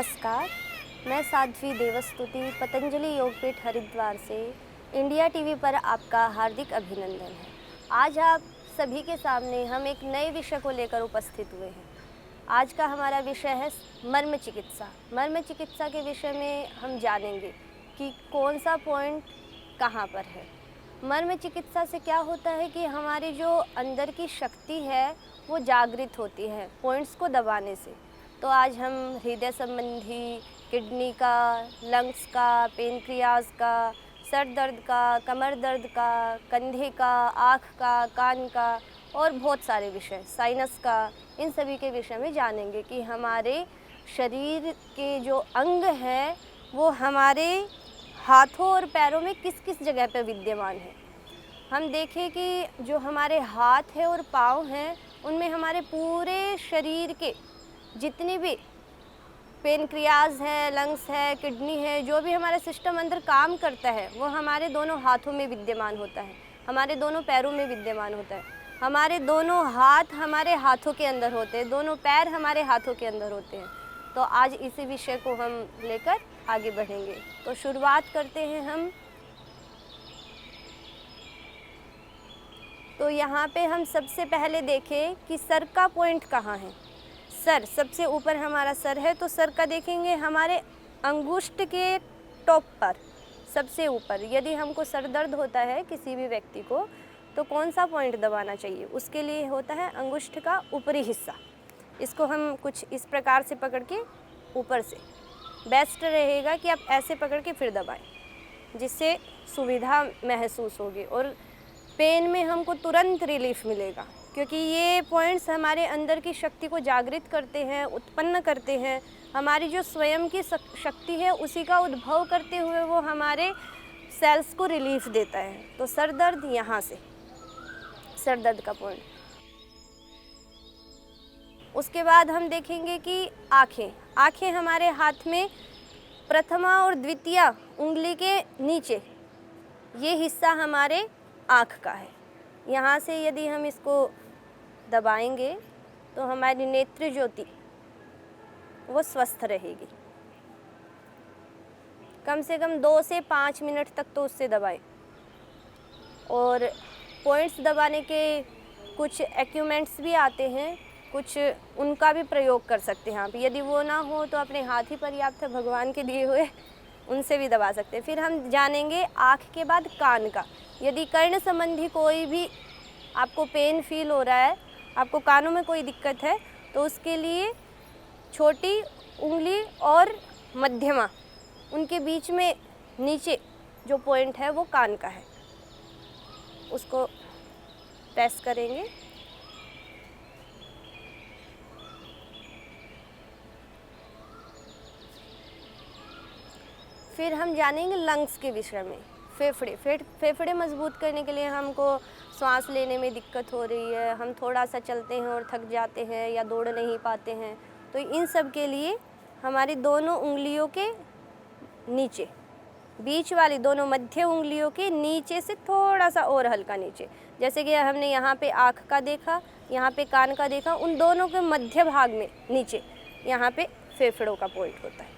नमस्कार, मैं साध्वी देवस्तुति पतंजलि योगपीठ हरिद्वार से इंडिया टीवी पर आपका हार्दिक अभिनंदन है। आज आप सभी के सामने हम एक नए विषय को लेकर उपस्थित हुए हैं। आज का हमारा विषय है मर्म चिकित्सा। मर्म चिकित्सा के विषय में हम जानेंगे कि कौन सा पॉइंट कहाँ पर है। मर्म चिकित्सा से क्या होता है कि हमारी जो अंदर की शक्ति है वो जागृत होती है पॉइंट्स को दबाने से। तो आज हम हृदय संबंधी, किडनी का, लंग्स का, पेनक्रियाज का, सर दर्द का, कमर दर्द का, कंधे का, आँख का, कान का और बहुत सारे विषय, साइनस का, इन सभी के विषय में जानेंगे कि हमारे शरीर के जो अंग हैं वो हमारे हाथों और पैरों में किस किस जगह पर विद्यमान है। हम देखें कि जो हमारे हाथ है और पाँव हैं उनमें हमारे पूरे शरीर के जितनी भी पेनक्रियाज है, लंग्स है, किडनी है, जो भी हमारा सिस्टम अंदर काम करता है वो हमारे दोनों हाथों में विद्यमान होता है, हमारे दोनों पैरों में विद्यमान होता है, हमारे दोनों हाथ हमारे हाथों के अंदर होते हैं, दोनों पैर हमारे हाथों के अंदर होते हैं। तो आज इसी विषय को हम लेकर आगे बढ़ेंगे। तो शुरुआत करते हैं हम। तो यहाँ पे हम सबसे पहले देखें कि सर का पॉइंट कहाँ है। सर सबसे ऊपर हमारा सर है, तो सर का देखेंगे हमारे अंगुष्ठ के टॉप पर सबसे ऊपर। यदि हमको सर दर्द होता है किसी भी व्यक्ति को तो कौन सा पॉइंट दबाना चाहिए, उसके लिए होता है अंगुष्ठ का ऊपरी हिस्सा। इसको हम कुछ इस प्रकार से पकड़ के ऊपर से, बेस्ट रहेगा कि आप ऐसे पकड़ के फिर दबाएं, जिससे सुविधा महसूस होगी और पेन में हमको तुरंत रिलीफ मिलेगा, क्योंकि ये पॉइंट्स हमारे अंदर की शक्ति को जागृत करते हैं, उत्पन्न करते हैं। हमारी जो स्वयं की शक्ति है उसी का उद्भव करते हुए वो हमारे सेल्स को रिलीफ देता है। तो सर दर्द यहाँ से, सर दर्द का पॉइंट। उसके बाद हम देखेंगे कि आँखें। आँखें हमारे हाथ में प्रथमा और द्वितीय उंगली के नीचे, ये हिस्सा हमारे आँख का है। यहाँ से यदि हम इसको दबाएंगे तो हमारी नेत्र ज्योति वो स्वस्थ रहेगी। कम से कम 2 से 5 मिनट तक तो उससे दबाएं। और पॉइंट्स दबाने के कुछ एक्यूपमेंट्स भी आते हैं, कुछ उनका भी प्रयोग कर सकते हैं आप। यदि वो ना हो तो अपने हाथ ही पर्याप्त है, भगवान के दिए हुए, उनसे भी दबा सकते हैं। फिर हम जानेंगे आँख के बाद कान का। यदि कर्ण संबंधी कोई भी आपको पेन फील हो रहा है, आपको कानों में कोई दिक्कत है, तो उसके लिए छोटी उंगली और मध्यमा, उनके बीच में नीचे जो पॉइंट है वो कान का है, उसको प्रेस करेंगे। फिर हम जानेंगे लंग्स के विषय में। फेफड़े मजबूत करने के लिए हमको सांस लेने में दिक्कत हो रही है, हम थोड़ा सा चलते हैं और थक जाते हैं या दौड़ नहीं पाते हैं, तो इन सब के लिए हमारी दोनों उंगलियों के नीचे, बीच वाली दोनों मध्य उंगलियों के नीचे से थोड़ा सा और हल्का नीचे, जैसे कि हमने यहाँ पे आँख का देखा, यहाँ पे कान का देखा, उन दोनों के मध्य भाग में नीचे यहाँ पे फेफड़ों का पॉइंट होता है।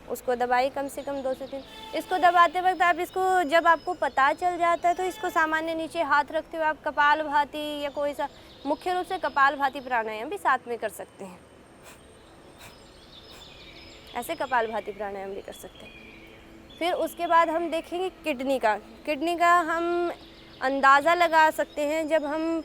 उसको दबाई कम से कम 2 से 3। इसको दबाते वक्त आप इसको, जब आपको पता चल जाता है तो इसको सामान्य नीचे हाथ रखते हुए आप कपालभाति या कोई सा, मुख्य रूप से कपालभाति प्राणायाम भी साथ में कर सकते हैं। ऐसे कपालभाति प्राणायाम भी कर सकते हैं। फिर उसके बाद हम देखेंगे किडनी का। किडनी का हम अंदाज़ा लगा सकते हैं, जब हम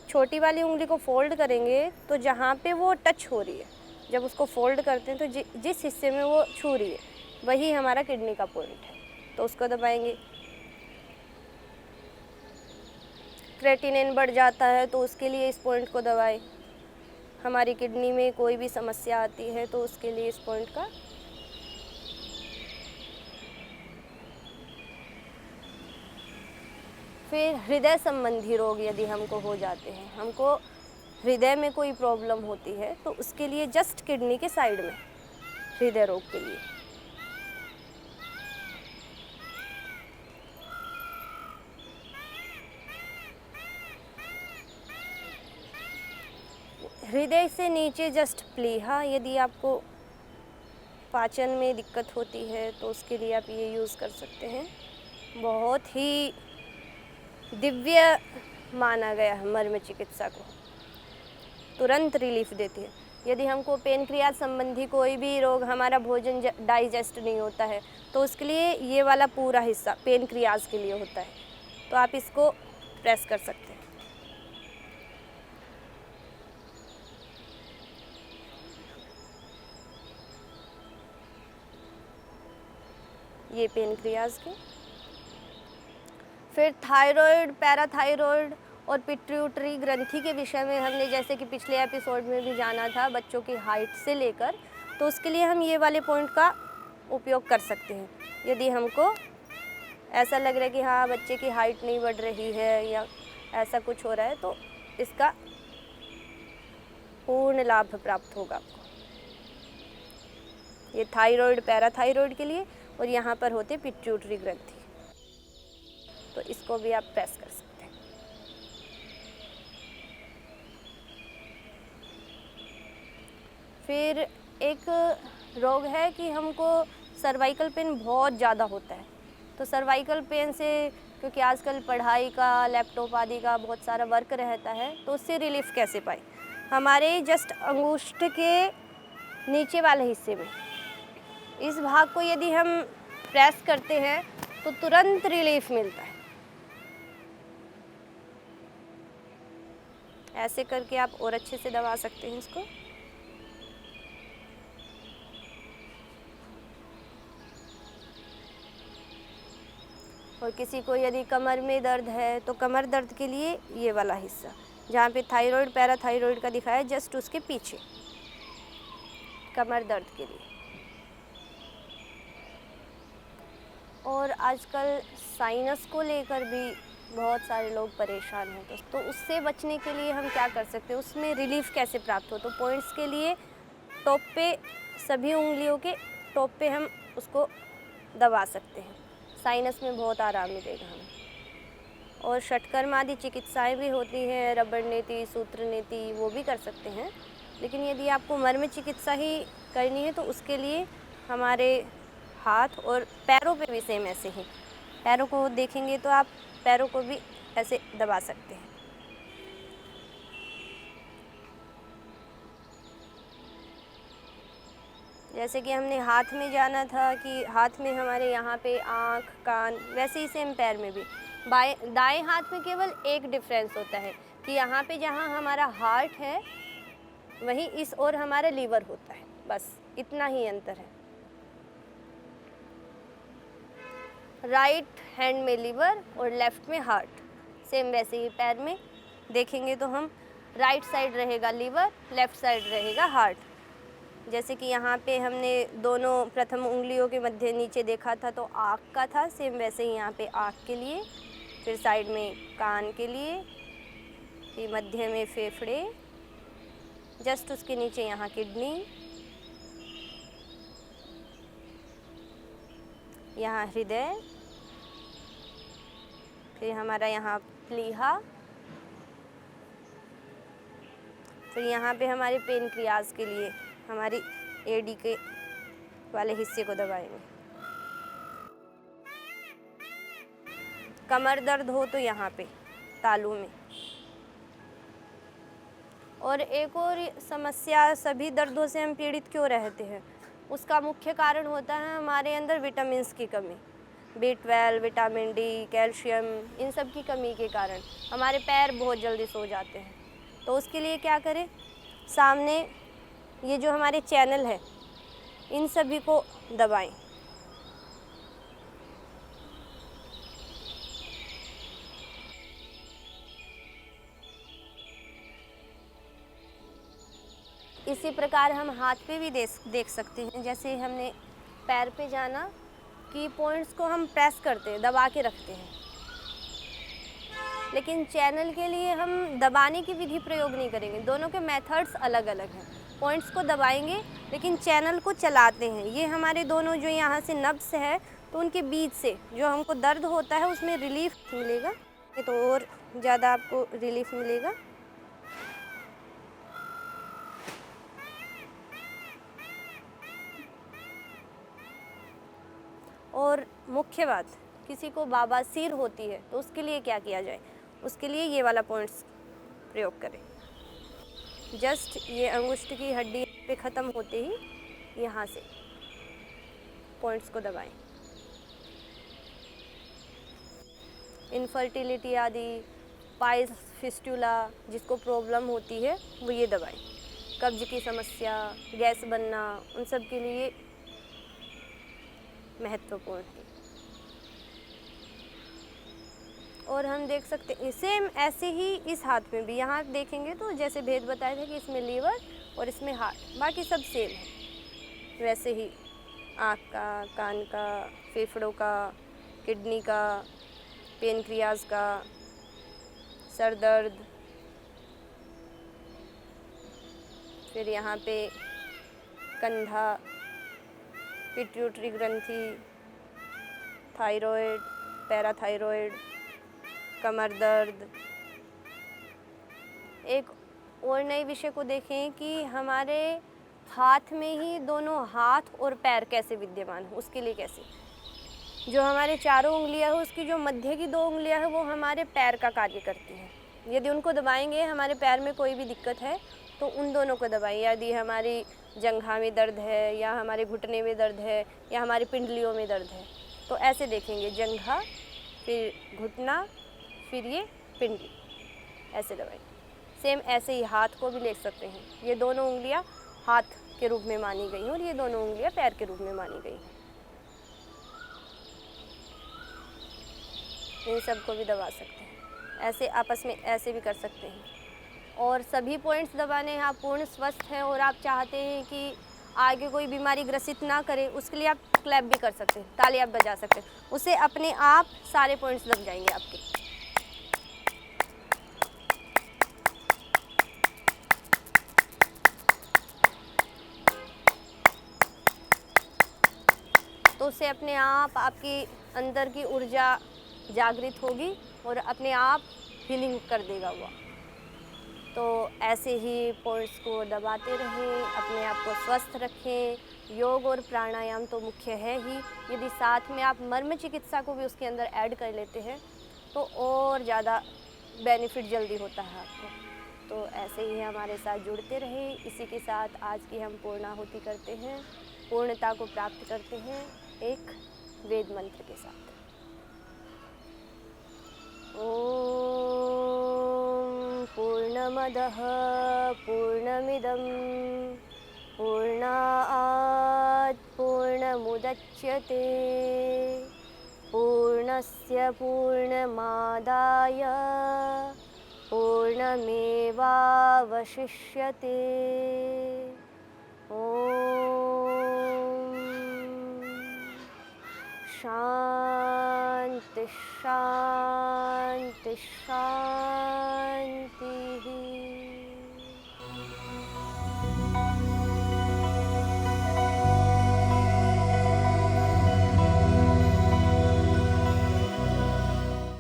छोटी वाली उंगली को फोल्ड करेंगे तो जहाँ पे वो टच हो रही है, जब उसको फोल्ड करते हैं तो जिस हिस्से में वो छू रही है वही हमारा किडनी का पॉइंट है, तो उसको दबाएंगे। क्रेटिनिन बढ़ जाता है तो उसके लिए इस पॉइंट को दबाएं। हमारी किडनी में कोई भी समस्या आती है तो उसके लिए इस पॉइंट का। फिर हृदय संबंधी रोग यदि हमको हो जाते हैं, हमको हृदय में कोई प्रॉब्लम होती है, तो उसके लिए जस्ट किडनी के साइड में हृदय रोग के लिए हृदय से नीचे जस्ट प्लीहा, यदि आपको पाचन में दिक्कत होती है तो उसके लिए आप ये यूज़ कर सकते हैं। बहुत ही दिव्य माना गया है मर्म चिकित्सा को, तुरंत रिलीफ देती है। यदि हमको पेनक्रियाज संबंधी कोई भी रोग, हमारा भोजन डाइजेस्ट नहीं होता है, तो उसके लिए ये वाला पूरा हिस्सा पेनक्रियाज के लिए होता है, तो आप इसको प्रेस कर सकते हैं। ये पेनक्रियाज के। फिर थायराइड, पैराथायराइड और पिट्यूटरी ग्रंथि के विषय में हमने जैसे कि पिछले एपिसोड में भी जाना था बच्चों की हाइट से लेकर, तो उसके लिए हम ये वाले पॉइंट का उपयोग कर सकते हैं। यदि हमको ऐसा लग रहा है कि हाँ बच्चे की हाइट नहीं बढ़ रही है या ऐसा कुछ हो रहा है, तो इसका पूर्ण लाभ प्राप्त होगा आपको। ये थायराइड, पैराथायराइड के लिए, और यहाँ पर होते पिट्यूटरी ग्रंथि, तो इसको भी आप प्रेस कर सकते हैं। फिर एक रोग है कि हमको सर्वाइकल पेन बहुत ज़्यादा होता है, तो सर्वाइकल पेन से, क्योंकि आजकल पढ़ाई का, लैपटॉप आदि का बहुत सारा वर्क रहता है, तो उससे रिलीफ कैसे पाए? हमारे जस्ट अंगुष्ठ के नीचे वाले हिस्से में इस भाग को यदि हम प्रेस करते हैं तो तुरंत रिलीफ मिलता है। ऐसे करके आप और अच्छे से दबा सकते हैं इसको। और किसी को यदि कमर में दर्द है तो कमर दर्द के लिए ये वाला हिस्सा जहाँ पे थायराइड, पैराथायराइड का दिखाया है, जस्ट उसके पीछे कमर दर्द के लिए। और आजकल साइनस को लेकर भी बहुत सारे लोग परेशान हैं, तो उससे बचने के लिए हम क्या कर सकते हैं, उसमें रिलीफ कैसे प्राप्त हो? तो पॉइंट्स के लिए टॉप पे, सभी उंगलियों के टॉप पे हम उसको दबा सकते हैं, साइनस में बहुत आराम मिलेगा हमें। और षटकर्म आदि चिकित्साएं भी होती हैं, रबड़ नीति, सूत्र नीति, वो भी कर सकते हैं। लेकिन यदि आपको मर्म चिकित्सा ही करनी है तो उसके लिए हमारे हाथ और पैरों पे भी सेम ऐसे ही, पैरों को देखेंगे तो आप पैरों को भी ऐसे दबा सकते हैं। जैसे कि हमने हाथ में जाना था कि हाथ में हमारे यहाँ पे आँख, कान, वैसे ही सेम पैर में भी दाएं हाथ में केवल एक डिफरेंस होता है कि यहाँ पे जहाँ हमारा हार्ट है वहीं इस ओर हमारा लीवर होता है, बस इतना ही अंतर है। राइट हैंड में लीवर और लेफ़्ट में हार्ट, सेम वैसे ही पैर में देखेंगे तो हम राइट साइड रहेगा लीवर, लेफ़्ट साइड रहेगा हार्ट। जैसे कि यहाँ पे हमने दोनों प्रथम उंगलियों के मध्य नीचे देखा था तो आँख का था, सेम वैसे ही यहाँ पे आँख के लिए, फिर साइड में कान के लिए, फिर मध्य में फेफड़े, जस्ट उसके नीचे यहाँ किडनी, यहाँ हृदय, फिर हमारा यहाँ प्लीहा, फिर यहाँ पे हमारे पेनक्रियाज के लिए हमारी एडी के वाले हिस्से को दबाएंगे। कमर दर्द हो तो यहाँ पे तालू में। और एक और समस्या, सभी दर्दों से हम पीड़ित क्यों रहते हैं, उसका मुख्य कारण होता है हमारे अंदर विटामिन्स की कमी। B12, विटामिन डी, कैल्शियम, इन सब की कमी के कारण हमारे पैर बहुत जल्दी सो जाते हैं। तो उसके लिए क्या करें, सामने ये जो हमारे चैनल है इन सभी को दबाएं। इसी प्रकार हम हाथ पे भी देख सकते हैं। जैसे हमने पैर पे जाना कि पॉइंट्स को हम प्रेस करते हैं, दबा के रखते हैं, लेकिन चैनल के लिए हम दबाने की विधि प्रयोग नहीं करेंगे। दोनों के मेथड्स अलग अलग हैं। पॉइंट्स को दबाएंगे लेकिन चैनल को चलाते हैं। ये हमारे दोनों जो यहाँ से नब्स है तो उनके बीच से जो हमको दर्द होता है उसमें रिलीफ मिलेगा, तो और ज़्यादा आपको रिलीफ मिलेगा। और मुख्य बात, किसी को बवासीर होती है तो उसके लिए क्या किया जाए, उसके लिए ये वाला पॉइंट्स प्रयोग करें। जस्ट ये अंगुष्ठ की हड्डी पे ख़त्म होते ही यहाँ से पॉइंट्स को दबाएं। इनफर्टिलिटी आदि, पाइल्स, फिस्टुला जिसको प्रॉब्लम होती है वो ये दबाएं। कब्ज की समस्या, गैस बनना, उन सब के लिए महत्वपूर्ण है। और हम देख सकते हैं सेम ऐसे ही इस हाथ में भी, यहाँ देखेंगे तो जैसे भेद बताया था कि इसमें लीवर और इसमें हार्ट, बाकी सब सेम है। वैसे ही आँख का, कान का, फेफड़ों का, किडनी का, पेनक्रियाज का, सर दर्द, फिर यहाँ पे कंधा, पिट्यूटरी ग्रंथि, थायराइड, पैराथायराइड, कमर दर्द। एक और नए विषय को देखें कि हमारे हाथ में ही दोनों हाथ और पैर कैसे विद्यमान हो, उसके लिए कैसे, जो हमारे चारों उंगलियां हैं उसकी जो मध्य की 2 उंगलियां हैं वो हमारे पैर का कार्य करती हैं। यदि उनको दबाएंगे, हमारे पैर में कोई भी दिक्कत है तो उन दोनों को दबाएं। यदि हमारी जंघा में दर्द है या हमारे घुटने में दर्द है या हमारी पिंडलियों में दर्द है तो ऐसे देखेंगे, जंघा, फिर घुटना, फिर ये पिंडली, ऐसे दबाएं। सेम ऐसे ही हाथ को भी ले सकते हैं। ये दोनों उंगलियां हाथ के रूप में मानी गई हैं और ये दोनों उंगलियां पैर के रूप में मानी गई हैं। इन सब को भी दबा सकते हैं। ऐसे आपस में ऐसे भी कर सकते हैं। और सभी पॉइंट्स दबाने हैं। आप पूर्ण स्वस्थ हैं और आप चाहते हैं कि आगे कोई बीमारी ग्रसित ना करे, उसके लिए आप क्लैप भी कर सकते हैं, ताली आप बजा सकते हैं। उससे अपने आप सारे पॉइंट्स दब जाएंगे आपके। तो उससे अपने आप आपकी अंदर की ऊर्जा जागृत होगी और अपने आप हीलिंग कर देगा वो। तो ऐसे ही पॉइंट्स को दबाते रहें, अपने आप को स्वस्थ रखें। योग और प्राणायाम तो मुख्य है ही, यदि साथ में आप मर्म चिकित्सा को भी उसके अंदर ऐड कर लेते हैं तो और ज़्यादा बेनिफिट जल्दी होता है आपको। तो ऐसे ही हमारे साथ जुड़ते रहें। इसी के साथ आज की हम पूर्णाहुति करते हैं, पूर्णता को प्राप्त करते हैं एक वेद मंत्र के साथ। ओम पूर्णमदः पूर्णमिदं पूर्णात् पूर्णमुदच्यते पूर्णस्य पूर्णमादाय पूर्णमेवावशिष्यते। ओम शांति शांति शांति।